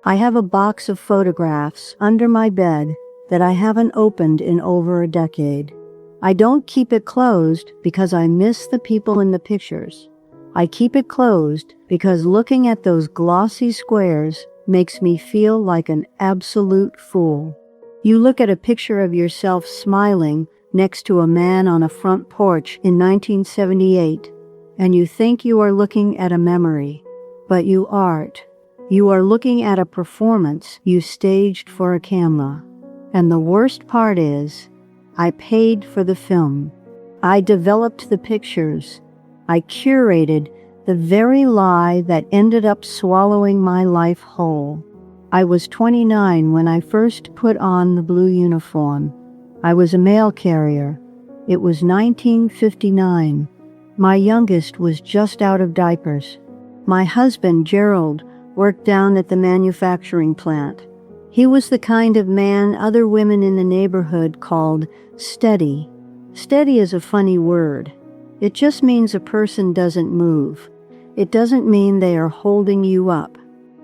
I have a box of photographs under my bed that I haven't opened in over a decade. I don't keep it closed because I miss the people in the pictures. I keep it closed because looking at those glossy squares makes me feel like an absolute fool. You look at a picture of yourself smiling next to a man on a front porch in 1978, and you think you are looking at a memory, but you aren't. You are looking at a performance you staged for a camera. And the worst part is, I paid for the film. I developed the pictures. I curated the very lie that ended up swallowing my life whole. I was 29 when I first put on the blue uniform. I was a mail carrier. It was 1959. My youngest was just out of diapers. My husband, Gerald, worked down at the manufacturing plant. He was the kind of man other women in the neighborhood called steady. Steady is a funny word. It just means a person doesn't move. It doesn't mean they are holding you up.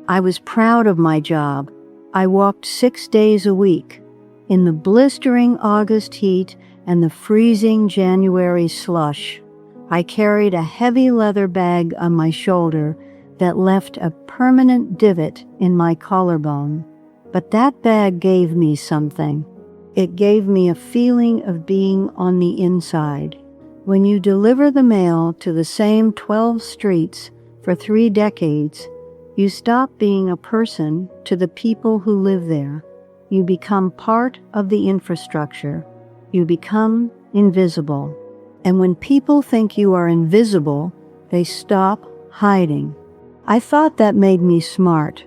I was proud of my job. I walked 6 days a week. In the blistering August heat and the freezing January slush, I carried a heavy leather bag on my shoulder that left a permanent divot in my collarbone. But that bag gave me something. It gave me a feeling of being on the inside. When you deliver the mail to the same 12 streets for 3 decades, you stop being a person to the people who live there. You become part of the infrastructure. You become invisible. And when people think you are invisible, they stop hiding. I thought that made me smart.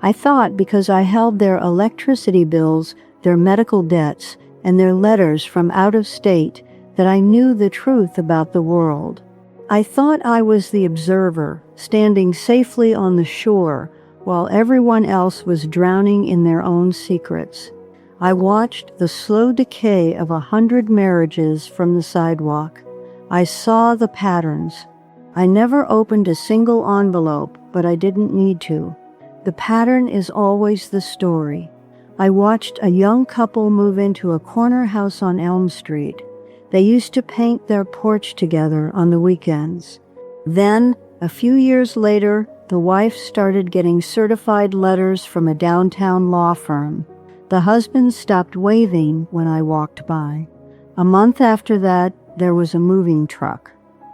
I thought because I held their electricity bills, their medical debts, and their letters from out of state that I knew the truth about the world. I thought I was the observer, standing safely on the shore while everyone else was drowning in their own secrets. I watched the slow decay of 100 marriages from the sidewalk. I saw the patterns. I never opened a single envelope, but I didn't need to. The pattern is always the story. I watched a young couple move into a corner house on Elm Street. They used to paint their porch together on the weekends. Then, a few years later, the wife started getting certified letters from a downtown law firm. The husband stopped waving when I walked by. A month after that, there was a moving truck.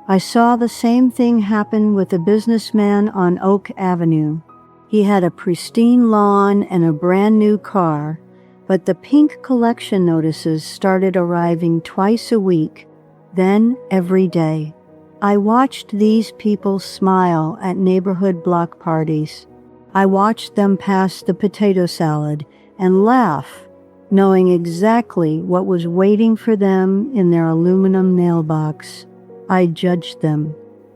I saw the same thing happen with a businessman on Oak Avenue. He had a pristine lawn and a brand new car, but the pink collection notices started arriving twice a week, then every day. I watched these people smile at neighborhood block parties. I watched them pass the potato salad and laugh, knowing exactly what was waiting for them in their aluminum mailbox. I judged them.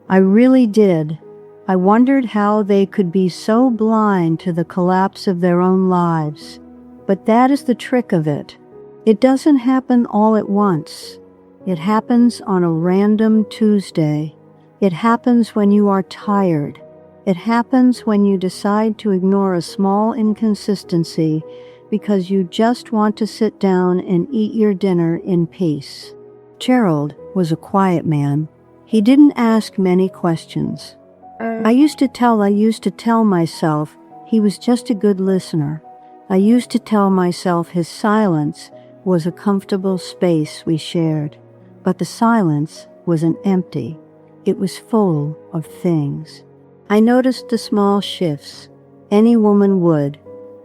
I really did. I wondered how they could be so blind to the collapse of their own lives. But that is the trick of it. It doesn't happen all at once. It happens on a random Tuesday. It happens when you are tired. It happens when you decide to ignore a small inconsistency because you just want to sit down and eat your dinner in peace. Gerald was a quiet man. He didn't ask many questions. I used to tell myself he was just a good listener. I used to tell myself his silence was a comfortable space we shared. But the silence wasn't empty. It was full of things. I noticed the small shifts. Any woman would.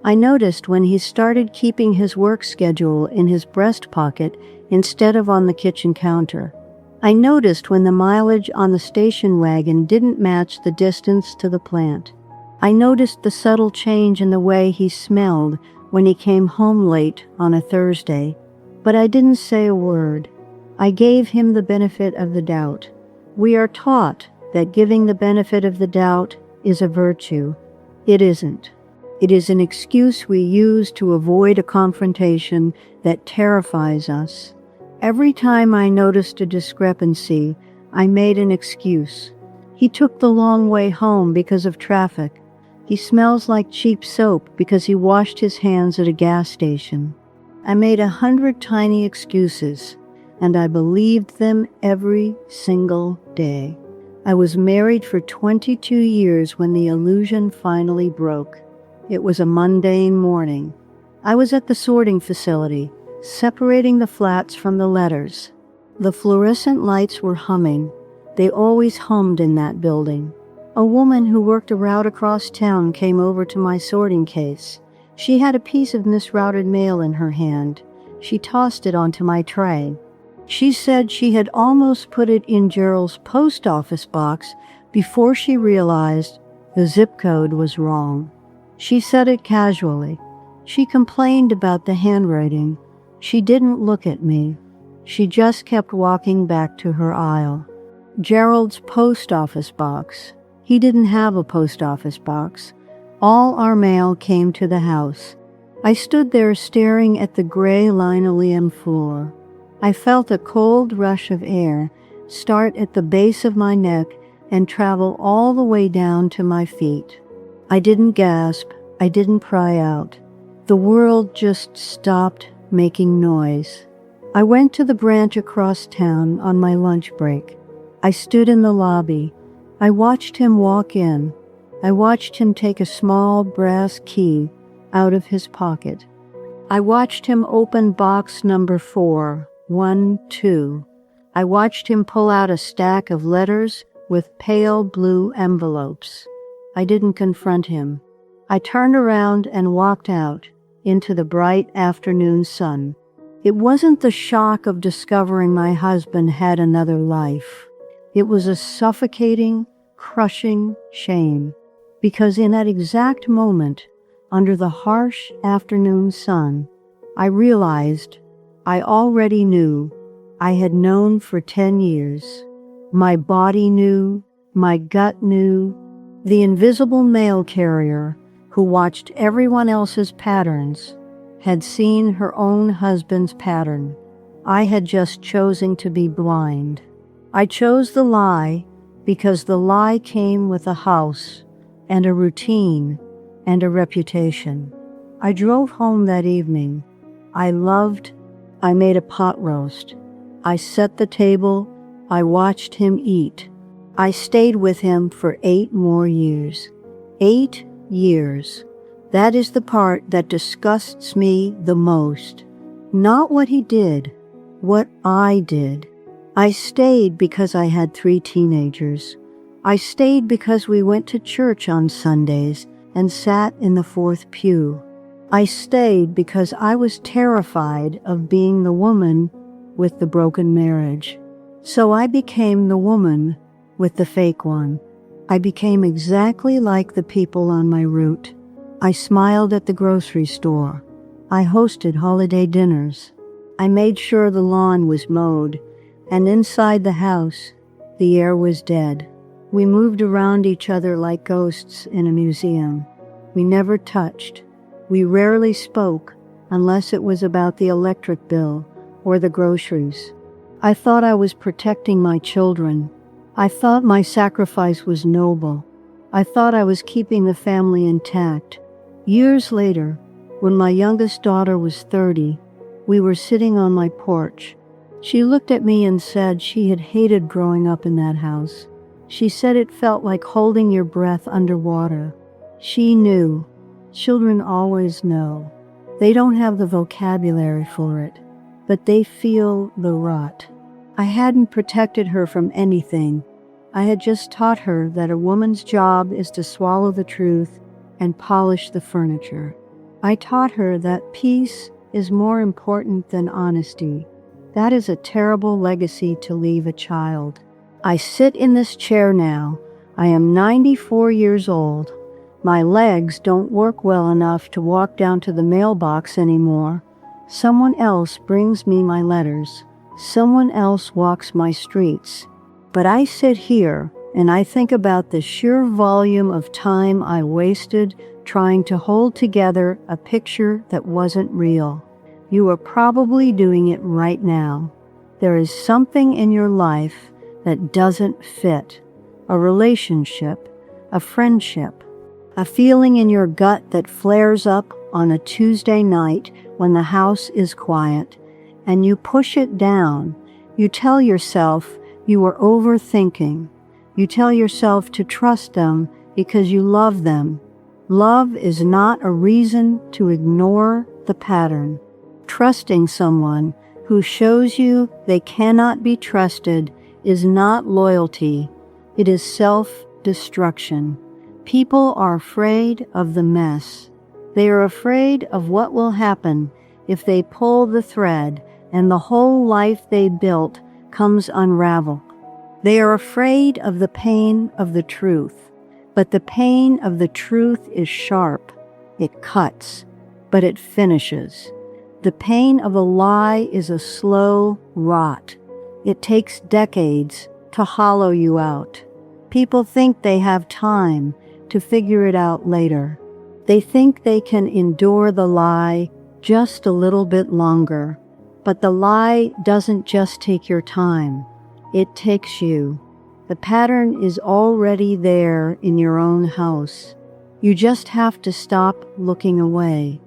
I noticed when he started keeping his work schedule in his breast pocket instead of on the kitchen counter. I noticed when the mileage on the station wagon didn't match the distance to the plant. I noticed the subtle change in the way he smelled when he came home late on a Thursday, but I didn't say a word. I gave him the benefit of the doubt. We are taught that giving the benefit of the doubt is a virtue. It isn't. It is an excuse we use to avoid a confrontation that terrifies us. Every time I noticed a discrepancy, I made an excuse. He took the long way home because of traffic. He smells like cheap soap because he washed his hands at a gas station. I made 100 tiny excuses, and I believed them every single day. I was married for 22 years when the illusion finally broke. It was a mundane morning. I was at the sorting facility, separating the flats from the letters. The fluorescent lights were humming. They always hummed in that building. A woman who worked a route across town came over to my sorting case. She had a piece of misrouted mail in her hand. She tossed it onto my tray. She said she had almost put it in Gerald's post office box before she realized the zip code was wrong. She said it casually. She complained about the handwriting. She didn't look at me. She just kept walking back to her aisle. Gerald's post office box. He didn't have a post office box. All our mail came to the house. I stood there staring at the gray linoleum floor. I felt a cold rush of air start at the base of my neck and travel all the way down to my feet. I didn't gasp. I didn't cry out. The world just stopped making noise. I went to the branch across town on my lunch break. I stood in the lobby. I watched him walk in. I watched him take a small brass key out of his pocket. I watched him open box number 412. I watched him pull out a stack of letters with pale blue envelopes. I didn't confront him. I turned around and walked out into the bright afternoon sun. It wasn't the shock of discovering my husband had another life. It was a suffocating, crushing shame, because in that exact moment, under the harsh afternoon sun, I realized I already knew. I had known for 10 years. My body knew, my gut knew. The invisible mail carrier who watched everyone else's patterns had seen her own husband's pattern. I had just chosen to be blind. I chose the lie because the lie came with a house and a routine and a reputation. I drove home that evening. I made a pot roast. I set the table. I watched him eat. I stayed with him for 8 more years. 8 years. That is the part that disgusts me the most. Not what he did, what I did. I stayed because I had 3 teenagers. I stayed because we went to church on Sundays and sat in the 4th pew. I stayed because I was terrified of being the woman with the broken marriage. So I became the woman with the fake one. I became exactly like the people on my route. I smiled at the grocery store. I hosted holiday dinners. I made sure the lawn was mowed, and inside the house, the air was dead. We moved around each other like ghosts in a museum. We never touched. We rarely spoke unless it was about the electric bill or the groceries. I thought I was protecting my children. I thought my sacrifice was noble. I thought I was keeping the family intact. Years later, when my youngest daughter was 30, we were sitting on my porch. She looked at me and said she had hated growing up in that house. She said it felt like holding your breath underwater. She knew. Children always know. They don't have the vocabulary for it, but they feel the rot. I hadn't protected her from anything. I had just taught her that a woman's job is to swallow the truth and polish the furniture. I taught her that peace is more important than honesty. That is a terrible legacy to leave a child. I sit in this chair now. I am 94 years old. My legs don't work well enough to walk down to the mailbox anymore. Someone else brings me my letters. Someone else walks my streets. But I sit here and I think about the sheer volume of time I wasted trying to hold together a picture that wasn't real. You are probably doing it right now. There is something in your life that doesn't fit. A relationship, a friendship, a feeling in your gut that flares up on a Tuesday night when the house is quiet, and you push it down. You tell yourself you are overthinking. You tell yourself to trust them because you love them. Love is not a reason to ignore the pattern. Trusting someone who shows you they cannot be trusted is not loyalty. It is self-destruction. People are afraid of the mess. They are afraid of what will happen if they pull the thread and the whole life they built comes unraveled. They are afraid of the pain of the truth, but the pain of the truth is sharp. It cuts, but it finishes. The pain of a lie is a slow rot. It takes decades to hollow you out. People think they have time to figure it out later. They think they can endure the lie just a little bit longer. But the lie doesn't just take your time. It takes you. The pattern is already there in your own house. You just have to stop looking away.